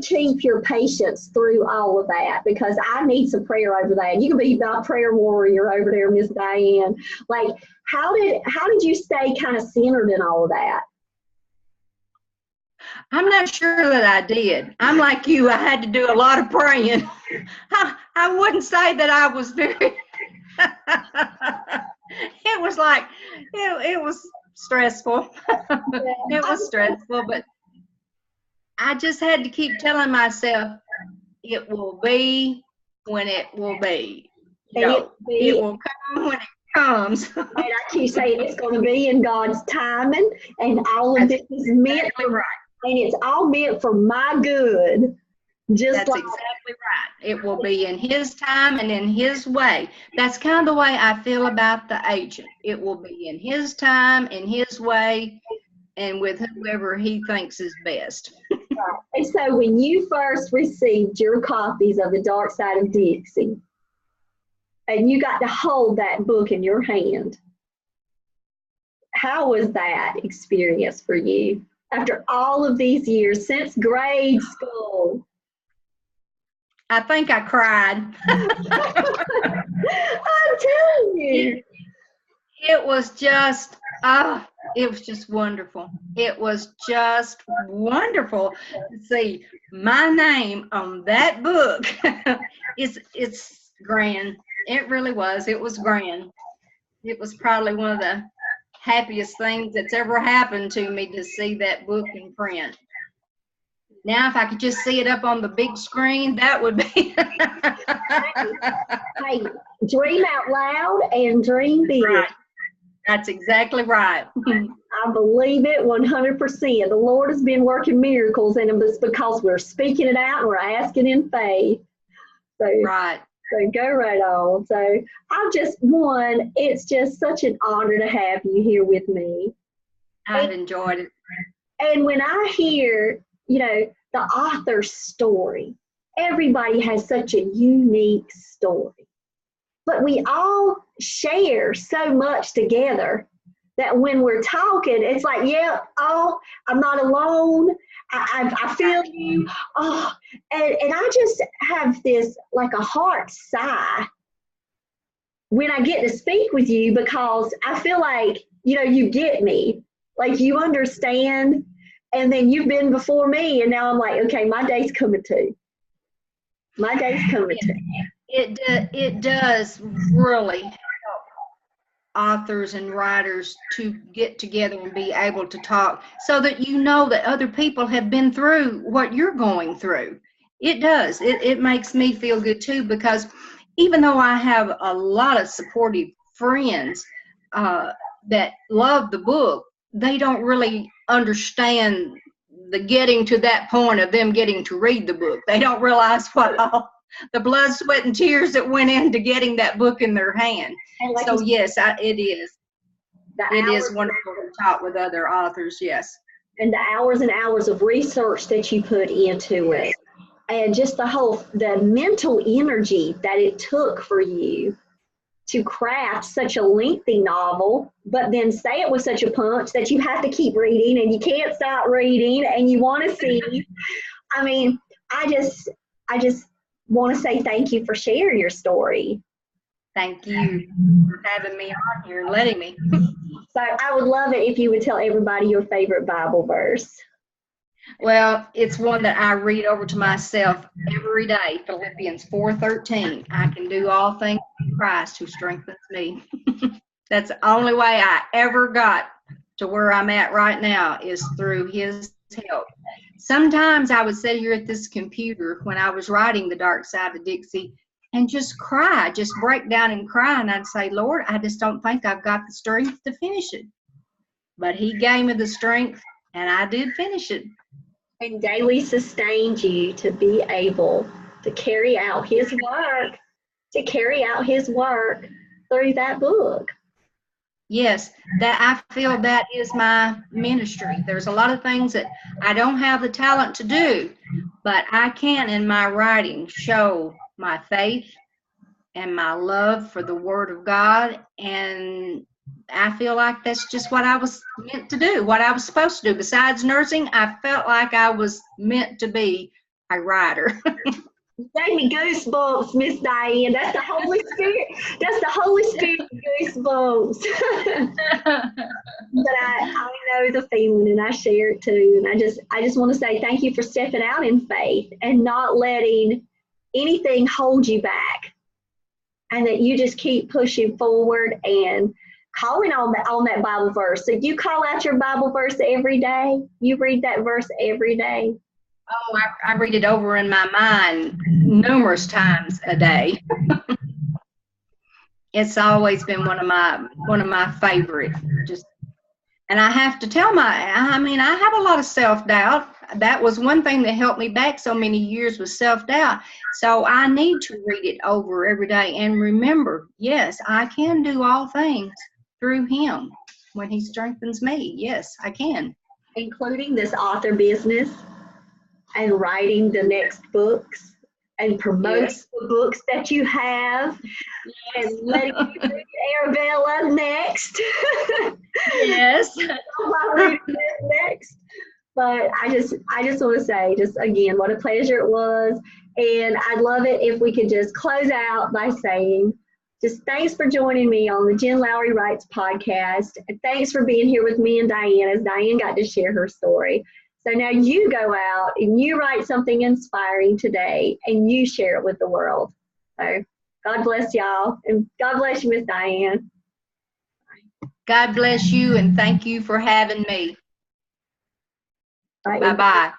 Speaker 1: keep your patience through all of that? Because I need some prayer over that. You can be my prayer warrior over there, Miss Diane. Like, how did you stay kind of centered in all of that?
Speaker 2: I'm not sure that I did. I'm like you. I had to do a lot of praying. I wouldn't say that I was very. It was like, it was stressful. It was stressful, but I just had to keep telling myself, it will be when it will be. It will come when it comes.
Speaker 1: And I keep saying it's going to be in God's timing, and all of this is meant for right. And it's all meant for my good. That's
Speaker 2: exactly right. It will be in His time and in His way. That's kind of the way I feel about the agent. It will be in His time, in His way, and with whoever He thinks is best.
Speaker 1: And so when you first received your copies of The Dark Side of Dixie, and you got to hold that book in your hand, how was that experience for you? After all of these years, since grade school.
Speaker 2: I think I cried.
Speaker 1: I'm telling you.
Speaker 2: It was just wonderful. It was just wonderful to see my name on that book. It's grand. It really was. It was grand. It was probably one of the happiest things that's ever happened to me, to see that book in print. Now, if I could just see it up on the big screen, that would be.
Speaker 1: Hey, dream out loud and dream big.
Speaker 2: Right. That's exactly right.
Speaker 1: I believe it 100%. The Lord has been working miracles, and it's because we're speaking it out and we're asking in faith. So,
Speaker 2: right.
Speaker 1: So go right on. So it's just such an honor to have you here with me.
Speaker 2: I've enjoyed it.
Speaker 1: And when I hear, the author's story, everybody has such a unique story. But we all share so much together that when we're talking, it's like, I'm not alone. I feel you. Oh, and I just have this, like, a heart sigh when I get to speak with you, because I feel like, you get me, like you understand, and then you've been before me, and now I'm like, okay, my day's coming too. My day's coming too.
Speaker 2: It does really help authors and writers to get together and be able to talk, so that that other people have been through what you're going through. It does. It makes me feel good too, because even though I have a lot of supportive friends that love the book, they don't really understand the getting to that point of them getting to read the book. They don't realize what all the blood, sweat, and tears that went into getting that book in their hand. Like so yes, it is. It is wonderful to talk with other authors, yes.
Speaker 1: And the hours and hours of research that you put into it. And just the mental energy that it took for you to craft such a lengthy novel, but then say it with such a punch that you have to keep reading and you can't stop reading and you want to see. I mean, I just want to say thank you for sharing your story.
Speaker 2: Thank you for having me on here and letting me.
Speaker 1: So I would love it if you would tell everybody your favorite Bible verse.
Speaker 2: Well, it's one that I read over to myself every day, Philippians 4:13. I can do all things through Christ who strengthens me. That's the only way I ever got to where I'm at right now is through his help. Sometimes I would sit here at this computer when I was writing The Dark Side of Dixie and just cry, just break down and cry. And I'd say, Lord, I just don't think I've got the strength to finish it. But he gave me the strength and I did finish it.
Speaker 1: And daily sustained you to be able to carry out his work, through that book.
Speaker 2: Yes, that I feel that is my ministry. There's a lot of things that I don't have the talent to do, but I can in my writing show my faith and my love for the Word of God, and I feel like that's just what I was meant to do, what I was supposed to do. Besides nursing, I felt like I was meant to be a writer.
Speaker 1: Gave me goosebumps, Miss Diane. That's the Holy Spirit. That's the Holy Spirit goosebumps. But I know the feeling and I share it too. And I just want to say thank you for stepping out in faith and not letting anything hold you back. And that you just keep pushing forward and calling on that Bible verse. So you call out your Bible verse every day? You read that verse every day?
Speaker 2: Oh, I read it over in my mind numerous times a day. It's always been one of my favorite. And I have to tell I have a lot of self-doubt. That was one thing that helped me back so many years was self-doubt. So I need to read it over every day and remember, yes, I can do all things through him when he strengthens me. Yes, I can.
Speaker 1: Including this author business and writing the next books and promoting the books that you have and letting you read Arabella next.
Speaker 2: Yes.
Speaker 1: Next. But I just want to say, just again, what a pleasure it was. And I'd love it if we could just close out by saying, just thanks for joining me on the Jen Lowry Writes podcast. And thanks for being here with me and Diane as Diane got to share her story. So now you go out and you write something inspiring today and you share it with the world. So God bless y'all. And God bless you, Miss Diane.
Speaker 2: God bless you and thank you for having me. Bye-bye.